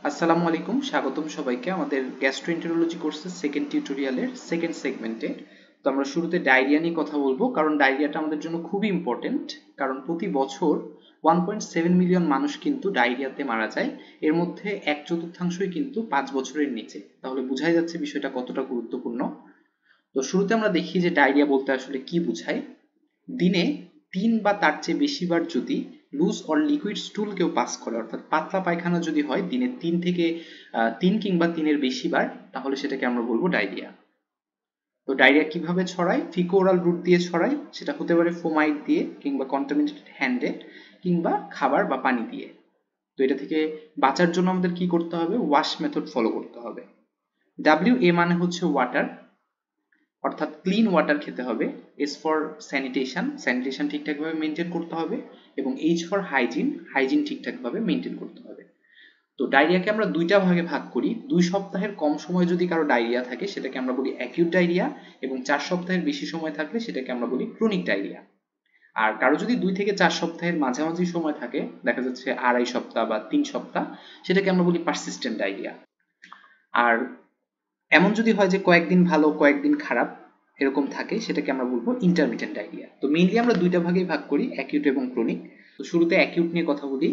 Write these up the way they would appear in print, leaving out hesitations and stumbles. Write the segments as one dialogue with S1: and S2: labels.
S1: আসসালামু আলাইকুম, স্বাগতম সবাইকে আমাদের গ্যাস্ট্রোএন্টারোলজি কোর্সের সেকেন্ড টিউটোরিয়ালের সেকেন্ড সেগমেন্টে। তো আমরা শুরুতে ডায়রিয়া নিয়ে কথা বলবো, কারণ ডায়রিয়াটা আমাদের জন্য খুবই ইম্পর্টেন্ট। কারণ প্রতি বছর 1.7 মিলিয়ন মানুষ কিন্তু ডায়রিয়াতে মারা যায়। এর মধ্যে 1/4 কিন্তু 5 বছরের নিচে। তাহলে বোঝাই যাচ্ছে বিষয়টা কতটা গুরুত্বপূর্ণ। তো শুরুতে আমরা দেখি যে ডায়রিয়া বলতে আসলে কি বোঝায়। দিনে 3 বা তার চেয়ে বেশিবার যদি লুজ অর লিকুইড স্টুল কেউ পাস করে, অর্থাৎ পাতলা পায়খানা যদি হয় দিনে 3 কিংবা 3-এর বেশিবার, তাহলে সেটাকে আমরা বলবো ডায়রিয়া। তো ডায়রিয়া কিভাবে ছড়ায়? ফিকো ওরাল রুট দিয়ে ছড়ায়, সেটা হতে পারে ফোমাইট দিয়ে কিংবা কন্টামিনেটেড হ্যান্ডে কিংবা খাবার বা পানি দিয়ে। তো এটা থেকে বাঁচার জন্য আমাদের কি করতে হবে? ওয়াশ মেথড ফলো করতে হবে। WA মানে হচ্ছে ওয়াটার, অর্থাৎ ক্লিন ওয়াটার খেতে হবে। এস ফর স্যানিটেশন, স্যানিটেশন ঠিকঠাকভাবে মেনটেন করতে হবে। এবং এইচ ফর হাইজিন, হাইজিন ঠিকঠাকভাবে মেনটেন করতে হবে। তো ডায়রিয়াকে আমরা দুইটা ভাগে ভাগ করি। 2 সপ্তাহের কম সময় যদি কারো ডায়রিয়া থাকে সেটাকে আমরা বলি অ্যাকিউট ডায়রিয়া, এবং 4 সপ্তাহের বেশি সময় থাকলে সেটাকে আমরা বলি ক্রনিক ডায়রিয়া। আর কারো যদি 2 থেকে 4 সপ্তাহের মাঝামাঝি সময় থাকে, দেখা যাচ্ছে 2.5 সপ্তাহ বা 3 সপ্তাহ, সেটাকে আমরা বলি পারসিস্টেন্ট ডায়রিয়া। আর এমন যদি হয় যে কয়েকদিন ভালো কয়েকদিন খারাপ এরকম থাকে, সেটাকে আমরা বলবো ইন্টারমিটেন্ট ডায়রিয়া। তো মেইনলি আমরা দুইটা ভাগেই ভাগ করি, অ্যাকিউট এবং ক্রনিক। তো শুরুতে অ্যাকিউট নিয়ে কথা বলি।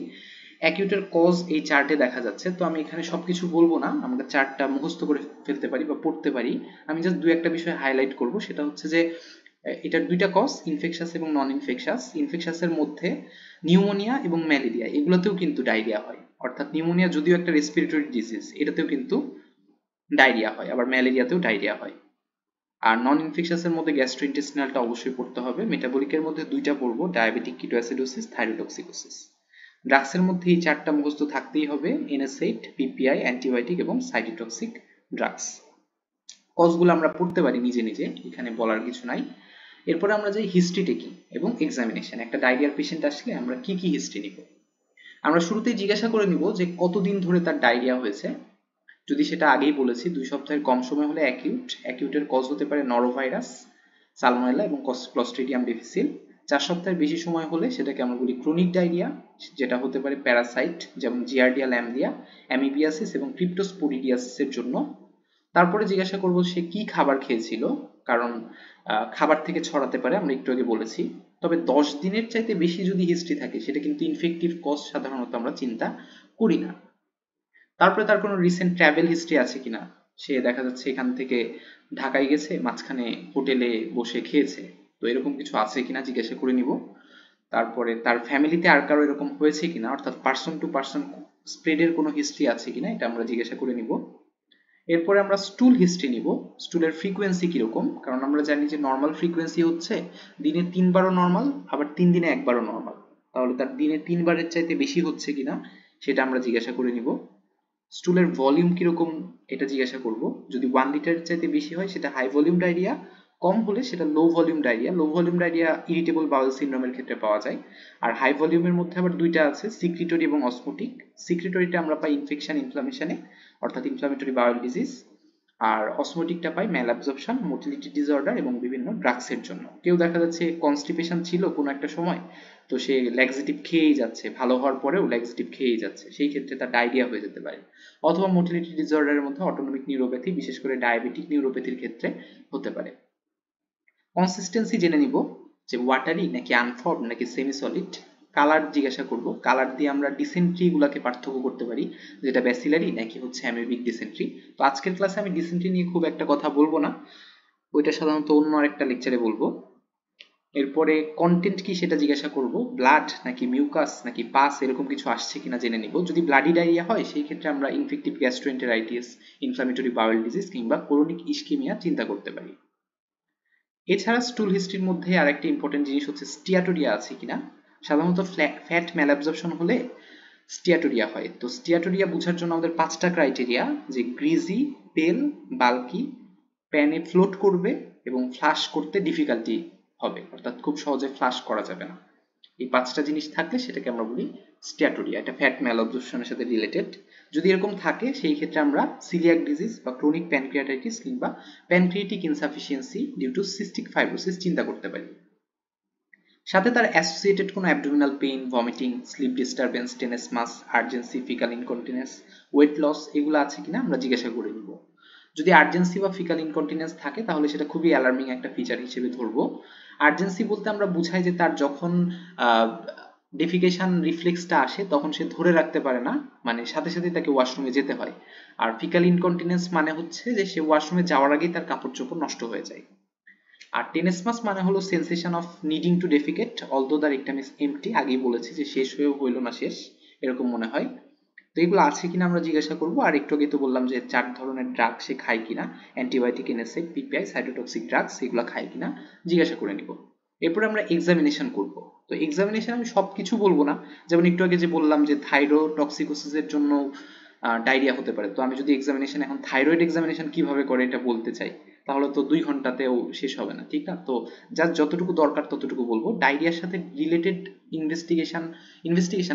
S1: অ্যাকিউটের কজ এই চার্টে দেখা যাচ্ছে। তো আমি এখানে সবকিছু বলবো না, আমরা চার্টটা মুখস্থ করে ফেলতে পারি বা পড়তে পারি। আমি জাস্ট দুই একটা বিষয় হাইলাইট করব, সেটা হচ্ছে যে এটার দুইটা কজ, ইনফেকশাস এবং নন ইনফেকশাস। ইনফেকশাসের মধ্যে নিউমোনিয়া এবং ম্যালেরিয়া, এগুলোতেও কিন্তু ডায়রিয়া হয়। অর্থাৎ নিউমোনিয়া যদিও একটা রেসপিরেটরি ডিজিজ, এটাতেও কিন্তু ডায়রিয়া হয়, আবার ম্যালেরিয়াতেও ডায়রিয়া হয়। আর নন ইনফেকশাসের মধ্যে গ্যাস্ট্রোইন্টেস্টিনালটা অবশ্যই পড়তে হবে। মেটাবলিকের মধ্যে দুইটা পড়বো, ডায়াবেটিক কিটোঅ্যাসিডোসিস, থাইরোটক্সিকোসিস। ড্রাগসের মধ্যে এই চারটা মুখস্থ থাকতেই হবে, এনএসএইড, পিপিআই, অ্যান্টিবায়োটিক এবং সাইটোটক্সিক ড্রাগস। কজগুলো আমরা পড়তে পারি নিজে নিজে, এখানে বলার কিছু নাই। এরপরে আমরা যাই হিস্ট্রি টেকিং এবং এক্সামিনেশন। একটা ডায়রিয়ার পেশেন্ট আসলে আমরা কি কি হিস্ট্রি নিব? আমরা শুরুতেই জিজ্ঞাসা করে নিব যে কতদিন ধরে তার ডায়রিয়া হয়েছে। যদি সেটা আগেই বলেছি, 2 সপ্তাহের কম সময় হলে অ্যাকিউট। অ্যাকিউটের কজ হতে পারে নরোভাইরাস, সালমোনেলা এবং ক্লস্ট্রিডিয়াম ডিফিসিল। 4 সপ্তাহের বেশি সময় হলে সেটাকে আমরা বলি ক্রনিক ডায়রিয়া, যেটা হতে পারে প্যারাসাইট যেমন জিয়ার্ডিয়া ল্যামবিয়া, অ্যামিবিয়াসিস এবং ক্রিপ্টোস্পোরিডিয়াসিসের জন্য। তারপরে জিজ্ঞাসা করব সে কি খাবার খেয়েছিল, কারণ খাবার থেকে ছড়াতে পারে, আমরা একটু আগে বলেছি। তবে 10 দিনের চাইতে বেশি যদি হিস্ট্রি থাকে, সেটা কিন্তু ইনফেক্টিভ কজ সাধারণত আমরা চিন্তা করি না। তারপরে তার কোনো রিসেন্ট ট্রাভেল হিস্ট্রি আছে কিনা, সে দেখা যাচ্ছে এখান থেকে ঢাকায় গেছে, মাঝখানে হোটেলে বসে খেয়েছে, তো এরকম কিছু আছে কিনা জিজ্ঞাসা করে নিব। তারপরে তার ফ্যামিলিতে আর কারো এরকম হয়েছে কিনা, অর্থাৎ পার্সন টু পার্সন স্প্রেডের কোনো হিস্ট্রি আছে কিনা, এটা আমরা জিজ্ঞাসা করে নিব। এরপরে আমরা স্টুল হিস্ট্রি নিব, স্টুলের ফ্রিকোয়েন্সি কিরকম, কারণ আমরা জানি যে নর্মাল ফ্রিকোয়েন্সি হচ্ছে দিনে 3বারও নর্মাল, আবার 3 দিনে একবারও নর্মাল। তাহলে তার দিনে 3বারের চাইতে বেশি হচ্ছে কিনা সেটা আমরা জিজ্ঞাসা করে নিব। স্টুলের ভলিউম কিরকম এটা জিজ্ঞাসা করব। যদি 1 লিটারের চাইতে বেশি হয় সেটা হাই ভলিউম ডায়রিয়া, কম হলে সেটা low volume diarrhoea. Low volume diarrhoea irritable bowel সিনড্রোমের ক্ষেত্রে পাওয়া যায়। আর হাই ভলিউমের মধ্যে আবার দুইটা আছে, সিক্রিটরি এবং অসমোটিক। সিক্রিটরিটা আমরা পাই ইনফেকশন ইনফ্লামেশনে, অর্থাৎ ইনফ্লামেটরি বাউল ডিজিজ। আর অসমোটিকটা পাই ম্যাল অ্যাবজর্পশন, মোটিলিটি ডিসঅর্ডার এবং বিভিন্ন ড্রাগসের জন্য। কেউ দেখা যাচ্ছে কনস্টিপেশন ছিল কোনো একটা সময়, তো সে ল্যাক্সেটিভ খেয়েই যাচ্ছে, ভালো হওয়ার পরেও ল্যাক্সেটিভ খেয়েই যাচ্ছে, সেই ক্ষেত্রে তার ডায়রিয়া হয়ে যেতে পারে। অথবা মোটিলিটি ডিসঅর্ডারের মধ্যে অটোনমিক নিউরোপ্যাথি, বিশেষ করে ডায়াবেটিক নিউরোপ্যাথির ক্ষেত্রে হতে পারে। কনসিস্টেন্সি জেনে নিব, যে ওয়াটারি নাকি আনফর্ম নাকি সেমি সলিড। কালার জিজ্ঞাসা করব, কালার দিয়ে আমরা ডিসেন্ট্রি গুলাকে পার্থক্য করতে পারি, যেটা ব্যাসিলারি নাকি হচ্ছে অ্যামিবিক ডিসেন্ট্রি। তো আজকের ক্লাসে আমি ডিসেন্ট্রি নিয়ে খুব একটা কথা বলবো না, ওইটা সাধারণত অন্য আরেকটা লেকচারে বলবো। এরপরে কন্টেন্ট কি সেটা জিজ্ঞাসা করব, ব্লাড নাকি মিউকাস নাকি পাস এরকম কিছু আসছে কিনা জেনে নিব। যদি ব্লাডি ডায়রিয়া হয় সেই ক্ষেত্রে আমরা infective gastroenteritis, inflammatory bowel disease কিংবা ক্রনিক ইস্কেমিয়া চিন্তা করতে পারি। এছাড়া স্টুল হিস্ট্রির মধ্যে আরেকটা ইম্পর্টেন্ট জিনিস হচ্ছে স্টিয়াটোরিয়া আছে কিনা। সাধারণত ফ্যাট ম্যালঅ্যাবজর্পশন হলে স্টিয়াটোরিয়া হয়। তো স্টিয়াটোরিয়া বোঝার জন্য আমাদের 5টা ক্রাইটেরিয়া, যে গ্রিজি, পেল, বাল্কি, প্যানে ফ্লোট করবে এবং ফ্লাশ করতে ডিফিকাল্টি হবে, অর্থাৎ খুব সহজে ফ্লাশ করা যাবে না। এই 5টা জিনিস থাকলে সেটাকে আমরা বলি স্টিয়াটোরিয়া, এটা ফ্যাট ম্যালঅ্যাবজর্পশনের সাথে রিলেটেড। যদি এরকম থাকে সেই ক্ষেত্রে আমরা সিলিয়াক ডিজিজ বা ক্রনিক প্যানক্রিয়াটাইটিস কিংবা pancreatic insufficiency due to cystic fibrosis চিন্তা করতে পারি। সাথে তার অ্যাসোসিয়েটেড কোনো abdominal pain, vomiting, sleep disturbance, tenesmus, urgency, faecal incontinence, weight loss এগুলো আছে কিনা আমরা জিজ্ঞাসা করে নিব। যদি আর্জেন্সি বা ফিকাল ইনকন্টিনেন্স থাকে তাহলে সেটা খুবই অ্যালার্মিং একটা ফিচার হিসেবে ধরবো। আর্জেন্সি বলতে আমরা বুঝাই যে তার যখন ডেফিকেশন রিফ্লেক্সটা আসে তখন সে ধরে রাখতে পারে না, মানে সাথে সাথে তাকে ওয়াশরুমে যেতে হয়। আর ফিকাল ইনকন্টিনেন্স মানে হচ্ছে যে সে ওয়াশরুমে যাওয়ার আগেই তার কাপড় চোপড় নষ্ট হয়ে যায়। আর টেনেসমাস মানে হলো sensation of needing to defecate although the rectum is empty, আগেই বলেছি যে শেষ হয়েও হইল না শেষ, এরকম মনে হয়। তো এগুলো আছে কিনা আমরা জিজ্ঞাসা করবো। আর একটু আগে তো বললাম যে 4 ধরনের ড্রাগ সে খায় কিনা, antibiotic, NSA, PPI, cytotoxic drugs, এগুলো খায় কিনা জিজ্ঞাসা করে নিব। এরপরে আমরা এক্সামিনেশন করব। তো এক্সামিনেশন আমি সবকিছু বলবো না, যেমন একটু আগে যে বললাম যে থাইরোটক্সিকোসিসের জন্য ডায়রিয়া হতে পারে, তো আমি যদি এক্সামিনেশন এখন থাইরয়েড এক্সামিনেশন কিভাবে করে এটা বলতে চাই তাহলে তো 2 ঘন্টাতেও শেষ হবে না, ঠিক না? তো জাস্ট যতটুকু দরকার ততটুকু বলবো। ডায়রিয়ার সাথে রিলেটেড ইনভেস্টিগেশন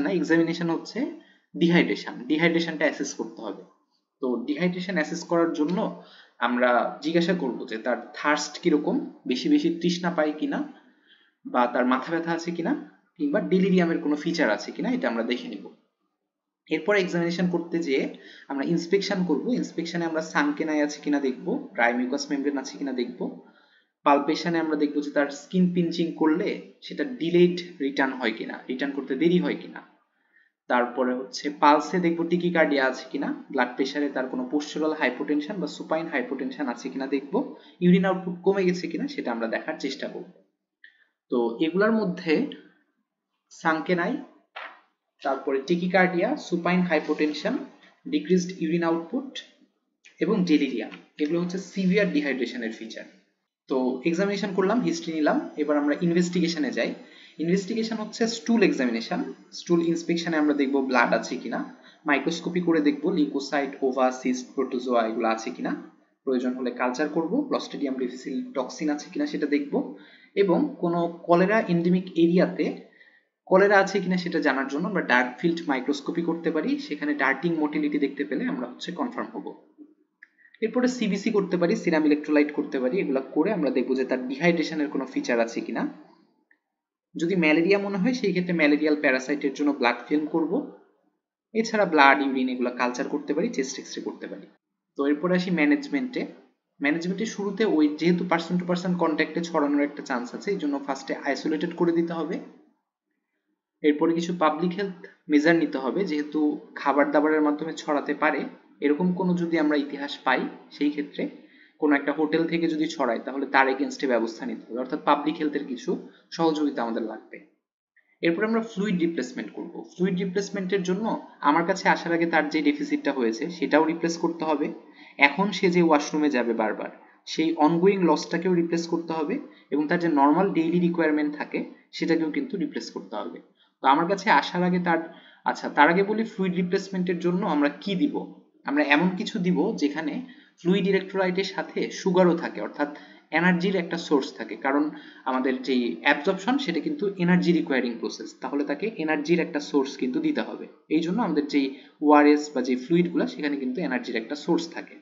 S1: না, এক্সামিনেশন হচ্ছে ডিহাইড্রেশনটা অ্যাসেস করতে হবে। তো ডিহাইড্রেশন অ্যাসেস করার জন্য আমরা জিজ্ঞাসা করব যে তার থার্স্ট কিরকম, বেশি বেশি তৃষ্ণা পায় কিনা, বা তার মাথা ব্যথা আছে কিনা, কিংবা ডেলিরিয়ামের কোনো ফিচার আছে কিনা, এটা আমরা দেখে নিব। এরপর এক্সামিনেশন করতে যেয়ে আমরা ইন্সপেকশন করব। ইন্সপেকশনে আমরা সানকেন আই আছে কিনা দেখব, ড্রাই মিউকাস মেমব্রেন আছে কিনা দেখব। পালপেশনে আমরা দেখব যে তার স্কিন পিঞ্চিং করলে সেটা ডিলেড রিটার্ন হয় কিনা, রিটার্ন করতে দেরি হয় কিনা। তারপরে হচ্ছে পালসে দেখব টিকিকার্ডিয়া আছে কিনা, ব্লাড প্রেসারে তার কোনো পোস্টারাল হাইপোটেনশন বা সুপাইন হাইপোটেনশন আছে কিনা দেখব, ইউরিন আউটপুট কমে গেছে কিনা সেটা আমরা দেখার চেষ্টা করব। তো এগুলোর মধ্যে সানকেন আই, তারপরে tachycardia, supine hypotension, decreased urine output এবং ডেলিরিয়াম, এগুলো হচ্ছে সিভিয়ার ডিহাইড্রেশনের ফিচার। তো এক্সামিনেশন করলাম, হিস্ট্রি নিলাম, এবার আমরা ইনভেস্টিগেশনে যাই। ইনভেস্টিগেশন হচ্ছে স্টুল এক্সামিনেশন। স্টুল ইন্সপেকশনে আমরা দেখব ব্লাড আছে কিনা, মাইক্রোস্কোপি করে দেখব লিউকোসাইট, ওভা, সিস্ট, প্রোটোজোয়া এগুলো আছে কিনা, প্রয়োজন হলে কালচার করব, ক্লস্ট্রিডিয়াম ডিফিসিল টক্সিন আছে কিনা সেটা দেখব, এবং কোনো কলেরা এন্ডেমিক এরিয়াতে কলেরা আছে কিনা সেটা জানার জন্য আমরা ডার্ক ফিল্ড মাইক্রোস্কোপি করতে পারি, সেখানে ডার্টিং মোটিলিটি দেখতে পেলে আমরা হচ্ছে কনফার্ম হব। এরপরে সিবিসি করতে পারি, সিরাম ইলেকট্রোলাইট করতে পারি, এগুলো করে আমরা দেখবো যে তার ডিহাইড্রেশনের কোনো ফিচার আছে কিনা। যদি ম্যালেরিয়া মনে হয় সেই ক্ষেত্রে ম্যালেরিয়াল প্যারাসাইটের জন্য ব্লাড ফিল্ম করব। এছাড়া ব্লাড, ইউরিন এগুলো কালচার করতে পারি, চেস্ট এক্সরে করতে পারি। তো এরপরে আসি ম্যানেজমেন্টে শুরুতে ওই যেহেতু পার্সন টু পার্সন কন্ট্যাক্টে ছড়ানোর একটা চান্স আছে, এই জন্য ফার্স্টে আইসোলেটেড করে দিতে হবে। এরপরে কিছু পাবলিক হেলথ মেজার নিতে হবে, যেহেতু খাবার দাবারের মাধ্যমে ছড়াতে পারে এরকম কোনো যদি আমরা ইতিহাস পাই, সেই ক্ষেত্রে কোনো একটা হোটেল থেকে যদি ছড়ায় তাহলে তার এগেনস্টে ব্যবস্থা নিতে হবে, অর্থাৎ পাবলিক হেলথের কিছু সহযোগিতা আমাদের লাগবে। এরপর আমরা ফ্লুইড রিপ্লেসমেন্ট করব। ফ্লুইড রিপ্লেসমেন্টের জন্য আমার কাছে আসার আগে তার যে ডেফিসিটটা হয়েছে সেটাও রিপ্লেস করতে হবে, এখন সে যে ওয়াশরুমে যাবে বারবার সেই অনগোয়িং লসটাকেও রিপ্লেস করতে হবে, এবং তার যে নর্মাল ডেইলি রিকোয়ারমেন্ট থাকে সেটাকেও কিন্তু রিপ্লেস করতে হবে। তো আমার কাছে আসার আগে তার আগে বলি ফ্লুইড রিপ্লেসমেন্টের জন্য আমরা কি দিব। আমরা এমন কিছু দিব যেখানে ফ্লুইড ইলেকট্রোলাইটের সাথে সুগারও থাকে, অর্থাৎ এনার্জির একটা সোর্স থাকে, কারণ আমাদের যেই অ্যাবজর্পশন সেটা কিন্তু এনার্জি রিকোয়ারিং প্রসেস, তাহলে তাকে এনার্জির একটা সোর্স কিন্তু দিতে হবে। এই জন্য আমাদের যেই ওআরএস বা যে ফ্লুইডগুলো সেখানে কিন্তু এনার্জির একটা সোর্স থাকে।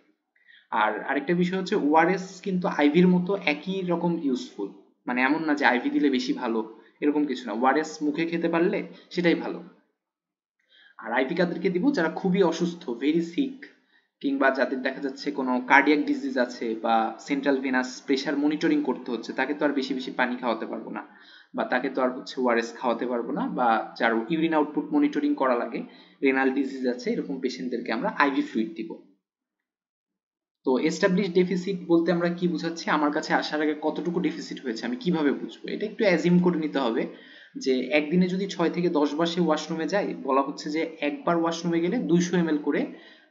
S1: আর আরেকটা বিষয় হচ্ছে ওআরএস কিন্তু আইভির মতো একই রকম ইউজফুল, মানে এমন না যে আইভি দিলে বেশি ভালো, এরকম কিছু না, ওআরএস মুখে খেতে পারলে সেটাই ভালো। আর আইভি কাদেরকে দিব, যারা খুবই অসুস্থ, ভেরি সিক, কিংবা যাদের দেখা যাচ্ছে কোনো কার্ডিয়াক ডিজিজ আছে বা সেন্ট্রাল ভেনাস প্রেশার মনিটরিং করতে হচ্ছে, তাকে তো আর বেশি বেশি পানি খাওয়াতে পারবো না, বা তাকে তো আর হচ্ছে ওআরএস খাওয়াতে পারবো না, বা যার ইউরিন আউটপুট মনিটরিং করা লাগে, রেনাল ডিজিজ আছে, এরকম পেশেন্টদেরকে আমরা আইভি ফ্লুইড দিব। তো এস্টাবলিশ ডেফিসিট বলতে আমরা কি বুঝাচ্ছি, আমার কাছে আসার আগে কতটুকু ডেফিসিট হয়েছে আমি কিভাবে বুঝবো, এটা একটু অ্যাজিউম করে নিতে হবে যে একদিনে যদি 6 থেকে 10 বার সে ওয়াশরুমে যায়, বলা হচ্ছে যে একবার ওয়াশরুমে গেলে 200 ml করে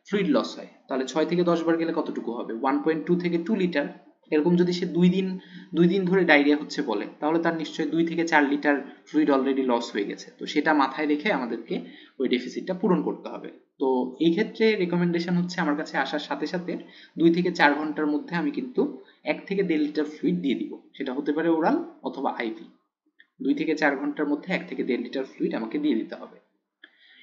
S1: ফ্লুইড লস হয়, তাহলে 6 থেকে 10 বার গেলে কতটুকু হবে, 1.2 থেকে 2 লিটার। এরকম যদি সে দুই দিন ধরে ডায়রিয়া হচ্ছে বলে, তাহলে তার নিশ্চয়ই 2 থেকে 4 লিটার ফ্লুইড অলরেডি লস হয়ে গেছে। তো সেটা মাথায় রেখে আমাদেরকে ওই ডেফিসিটটা পূরণ করতে হবে। তো এই ক্ষেত্রে রেকমেন্ডেশন হচ্ছে আমার কাছে আসার সাথে সাথে 2 থেকে 4 ঘন্টার মধ্যে আমি কিন্তু 1 থেকে 1.5 লিটার ফ্লুইড দিয়ে দিব, সেটা হতে পারে ওরাল অথবা আইভি। 2 থেকে 4 ঘন্টার মধ্যে 1 থেকে 1.5 লিটার ফ্লুইড আমাকে দিয়ে দিতে হবে।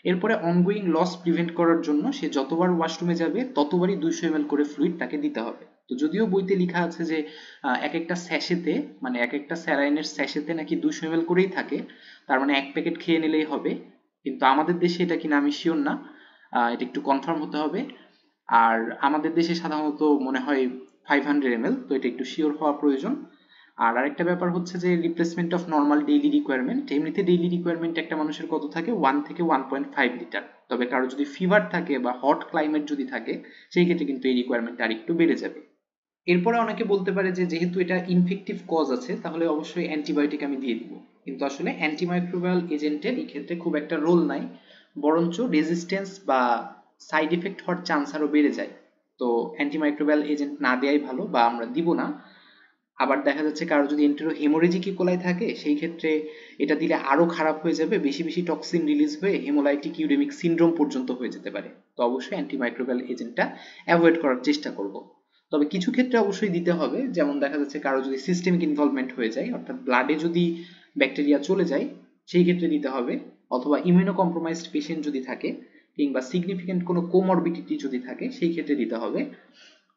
S1: এরপরে অনগোয়িং লস প্রিভেন্ট করার জন্য সে যতবার ওয়াশরুমে যাবে ততবারই 200 ml করে ফ্লুইড তাকে দিতে হবে। তো যদিও বইতে লেখা আছে যে এক একটা স্যাশেতে মানে এক একটা স্যালাইনের স্যাশেতে নাকি 200 ml করেই থাকে, তার মানে এক প্যাকেট খেয়ে নিলেই হবে, কিন্তু আমাদের দেশে এটা কিনা আমি শিওর না, এটা একটু কনফার্ম হতে হবে। আর আমাদের দেশে সাধারণত মনে হয় 500 ml, তো এটা একটু শিওর হওয়া প্রয়োজন। আর আরেকটা ব্যাপার হচ্ছে যে replacement of normal daily requirement, এমনিতে ডেইলি রিকোয়ারমেন্ট একটা মানুষের কত থাকে 1 থেকে 1.5 লিটার, তবে কারো যদি ফিভার থাকে বা হট ক্লাইমেট যদি থাকে সেই ক্ষেত্রে কিন্তু এই রিকোয়ারমেন্ট আর একটু বেড়ে যাবে। এরপরে অনেকে বলতে পারে যে যেহেতু এটা ইনফেক্টিভ কজ আছে তাহলে অবশ্যই অ্যান্টিবায়োটিক আমি দিয়ে দিব, কিন্তু আসলে অ্যান্টিমাইক্রোবিয়াল এজেন্টের এই ক্ষেত্রে খুব একটা রোল নাই, বরঞ্চ রেজিস্ট্যান্স বা সাইড এফেক্ট হওয়ার চান্স আরো বেড়ে যায়। তো অ্যান্টিমাইক্রোবিয়াল এজেন্ট না দেওয়াই ভালো বা আমরা দিব না। আবার দেখা যাচ্ছে কারো যদি এন্টেরো হেমোরেজিক ইকোলাই থাকে সেই ক্ষেত্রে এটা দিলে আরো খারাপ হয়ে যাবে, বেশি বেশি টক্সিন রিলিজ হয়ে হেমোলাইটিক ইউরেমিক সিনড্রোম পর্যন্ত হয়ে যেতে পারে। তো অবশ্যই অ্যান্টিমাইক্রোবিয়াল এজেন্টটা অ্যাভয়েড করার চেষ্টা করব। তবে কিছু ক্ষেত্রে অবশ্যই দিতে হবে, যেমন দেখা যাচ্ছে কারো যদি সিস্টেমিক ইনভলভমেন্ট হয়ে যায় অর্থাৎ ব্লাডে যদি ব্যাকটেরিয়া চলে যায় সেই ক্ষেত্রে দিতে হবে, অথবা ইমিউনো কম্প্রোমাইজড পেশেন্ট যদি থাকে কিংবা সিগনিফিকেন্ট কোনো কোমরবিডিটি যদি থাকে সেই ক্ষেত্রে দিতে হবে।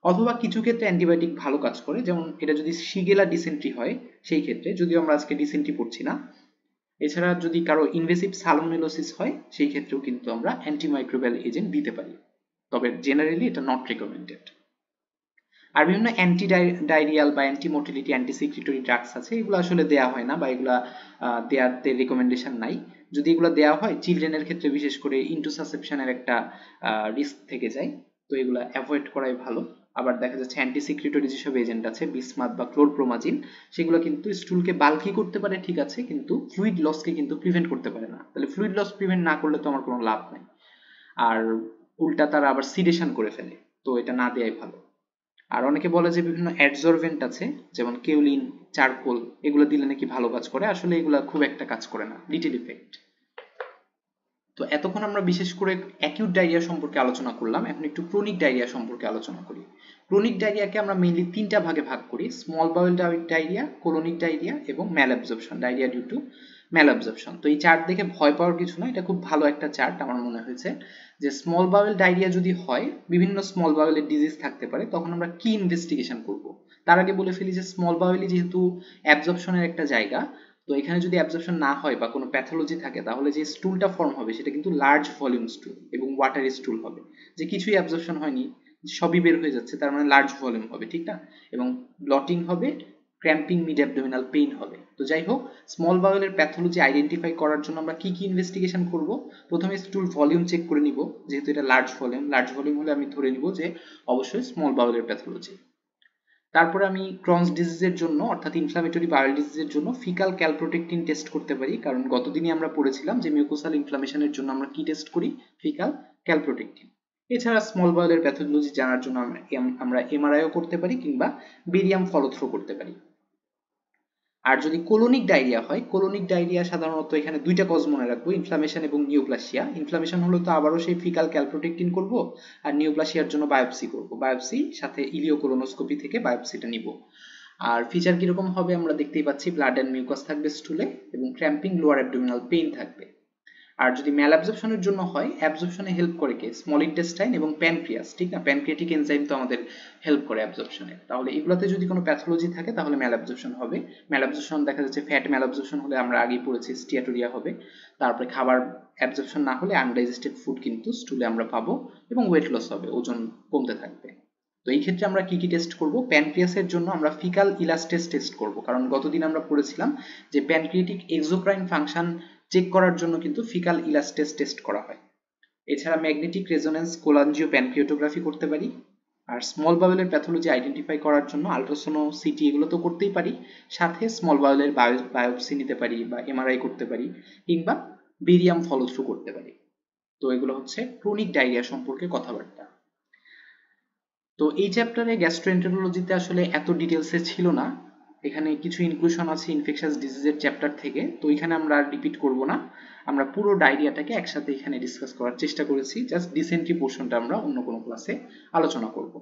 S1: অথবা কিছু ক্ষেত্রে অ্যান্টিবায়োটিক ভালো কাজ করে, যেমন এটা যদি শিগেলা ডিসেন্ট্রি হয় সেই ক্ষেত্রে, যদিও আমরা আজকে ডিসেন্ট্রি পড়ছি না। এছাড়া যদি কারো ইনভেসিভ সালমোনেলোসিস হয় সেই ক্ষেত্রেও কিন্তু আমরা অ্যান্টিমাইক্রোবিয়াল এজেন্ট দিতে পারি, তবে জেনারেলি এটা নট রেকমেন্ডেড। আর বিভিন্ন অ্যান্টি ডায়রিয়াল বা anti motility anti secretory drugs আছে, এগুলো আসলে দেওয়া হয় না বা এগুলা দেওয়াতে রেকমেন্ডেশন নাই। যদি এগুলো দেওয়া হয় চিলড্রেনের ক্ষেত্রে বিশেষ করে ইন্টুসাসেপশনের একটা রিস্ক থেকে যায়, তো এগুলো অ্যাভয়েড করাই ভালো। আবার দেখা যাচ্ছে অ্যান্টি সিক্রিটরি যেসব এজেন্ট আছে বিসমাথ বা ক্লোরপ্রোমাজিন, সেগুলো কিন্তু স্টুলকে বাল্কি করতে পারে ঠিক আছে, কিন্তু ফ্লুইড লসকে কিন্তু প্রিভেন্ট করতে পারে না। তাহলে ফ্লুইড লস প্রিভেন্ট না করলে তো আমার কোনো লাভ নাই, আর উল্টা তারা আবার সিডেশন করে ফেলে, তো এটা না দেওয়াই ভালো। আর অনেকে বলে যে বিভিন্ন অ্যাডজর্ভেন্ট আছে যেমন কেউলিন, চারকোল, এগুলো দিলে নাকি ভালো কাজ করে, আসলে এগুলো খুব একটা কাজ করে না, লিটল ইফেক্ট। তো এতক্ষণ আমরা বিশেষ করে অ্যাকিউট ডায়রিয়া সম্পর্কে আলোচনা করলাম, এখন একটু ক্রনিক ডায়রিয়া সম্পর্কে আলোচনা করি। ক্রনিক ডায়রিয়াকে আমরা মেইনলি তিনটা ভাগে ভাগ করি: স্মল বাউল ডায়রিয়া, কোলোনিক ডায়রিয়া এবং ম্যালঅ্যাবজর্পশন, ডায়রিয়া ডিউ টু ম্যালঅ্যাবজর্পশন। তো এই চার্ট দেখে ভয় পাওয়ার কিছু না, এটা খুব ভালো একটা চার্ট আমার মনে হয়েছে। যে স্মল বাউল ডায়রিয়া যদি হয়, বিভিন্ন স্মল বাউলের ডিজিজ থাকতে পারে, তখন আমরা কি ইনভেস্টিগেশন করব। তার আগে বলে ফেলি যে স্মল বাউলই যেহেতু অ্যাবজর্পশনের একটা জায়গা, তো এখানে যদি অ্যাবজর্পশন না হয় বা কোনো প্যাথোলজি থাকে তাহলে যে স্টুলটা ফর্ম হবে সেটা কিন্তু লার্জ ভলিউম স্টুল এবং ওয়াটারি স্টুল হবে, যে কিছুই অ্যাবজর্পশন হয়নি সবই বের হয়ে যাচ্ছে, তার মানে লার্জ ভলিউম হবে, ঠিক না? এবং ব্লটিং হবে, ক্র্যাম্পিং, মিড অ্যাবডোমিনাল পেইন হবে। তো যাই হোক, স্মল বাউলের প্যাথোলজি আইডেন্টিফাই করার জন্য আমরা কি কি ইনভেস্টিগেশন করব? প্রথমে স্টুল ভলিউম চেক করে নিব, যেহেতু এটা লার্জ ভলিউম হলে আমি ধরে নিব যে অবশ্যই স্মল বাউলের প্যাথোলজি। তারপরে আমি ক্রনস ডিজিজের জন্য অর্থাৎ ইনফ্লামেটরি বাউল ডিজিজের জন্য ফিকাল ক্যালপ্রোটেক্টিন টেস্ট করতে পারি, কারণ গতদিনই আমরা পড়েছিলাম যে মিউকোসাল ইনফ্লামেশনের জন্য আমরা কি টেস্ট করি? ফিকাল ক্যালপ্রোটেক্টিন। এছাড়া স্মল বাউলের প্যাথোলজি জানার জন্য আমরা এমআরআইও করতে পারি কিংবা বেরিয়াম ফলো থ্রো করতে পারি। আর যদি কোলোনিক ডায়রিয়া হয়, কোলোনিক ডায়রিয়া সাধারণত এখানে দুইটা কজ মনে রাখবো, ইনফ্লামেশন এবং নিউপ্লাসিয়া। ইনফ্লামেশন হলো তো আবারও সেই ফিকাল ক্যালপ্রোটেক্টিন করব, আর নিউপ্লাসিয়ার জন্য বায়োপসি করব, বায়োপসি সাথে ইলিওকোলোনোস্কোপি থেকে বায়োপসিটা নিব। আর ফিচার কিরকম হবে আমরা দেখতেই পাচ্ছি, ব্লাড এন্ড মিউকাস থাকবে স্টুলে এবং ক্র্যাম্পিং, লোয়ার অ্যাবডোমিনাল পেইন থাকবে। আর যদি ম্যাল অ্যাবজর্পশনের জন্য হয়, অ্যাবজর্পশনে হেল্প করে কে? স্মল ইন্টেস্টাইন এবং প্যানক্রিয়াস, ঠিক না? প্যানক্রিয়াটিক এনজাইম তো আমাদের হেল্প করে অ্যাবজর্পশনে। তাহলে এগুলোতে যদি কোনো প্যাথোলজি থাকে তাহলে ম্যাল অ্যাবজর্পশন হবে। ম্যাল অ্যাবজর্পশন দেখা যাচ্ছে ফ্যাট ম্যাল অ্যাবজর্পশন হলে আমরা আগেই পড়েছি স্টিয়াটোরিয়া হবে। তারপরে খাবার অ্যাবজর্পশন না হলে আনডাইজেস্টেড ফুড কিন্তু স্টুলে আমরা পাবো এবং ওয়েট লস হবে, ওজন কমতে থাকবে। তো এই ক্ষেত্রে আমরা কি কি টেস্ট করব? প্যানক্রিয়াসের জন্য আমরা ফিকাল ইলাস্টেস টেস্ট করব, কারণ গতদিন আমরা পড়েছিলাম যে প্যানক্রিয়াটিক এক্সোক্রাইন ফাংশন চেক করার জন্য কিন্তু ফিকাল ইলাস্টেস টেস্ট করা হয়। এছাড়া ম্যাগনেটিক রেজোনেন্স কোলাঞ্জিও প্যানক্রিয়াটোগ্রাফি করতে পারি। আর স্মল বাউলের প্যাথোলজি আইডেন্টিফাই করার জন্য আল্ট্রাসোনো, সিটি এগুলো তো করতেই পারি, সাথে স্মল বাউলের বায়োপসি নিতে পারি বা এমআরআই করতে পারি কিংবা বেরিয়াম ফলো থ্রু করতে পারি। তো এগুলো হচ্ছে ক্রনিক ডায়রিয়া সম্পর্কে কথাবার্তা। তো এই চ্যাপ্টারে গ্যাস্ট্রোএন্টেরোলজিতে আসলে এত ডিটেলসে ছিল না, এখানে কিছু ইনক্লুশন আছে ইনফেকশাস ডিজিজের চ্যাপ্টার থেকে, তো এখানে আমরা রিপিট করব না, আমরা পুরো ডায়রিয়াটাকে একসাথে এখানে ডিসকাস করার চেষ্টা করেছি, জাস্ট ডিসেন্ট্রি পোর্শনটা আমরা অন্য কোনো ক্লাসে আলোচনা করব।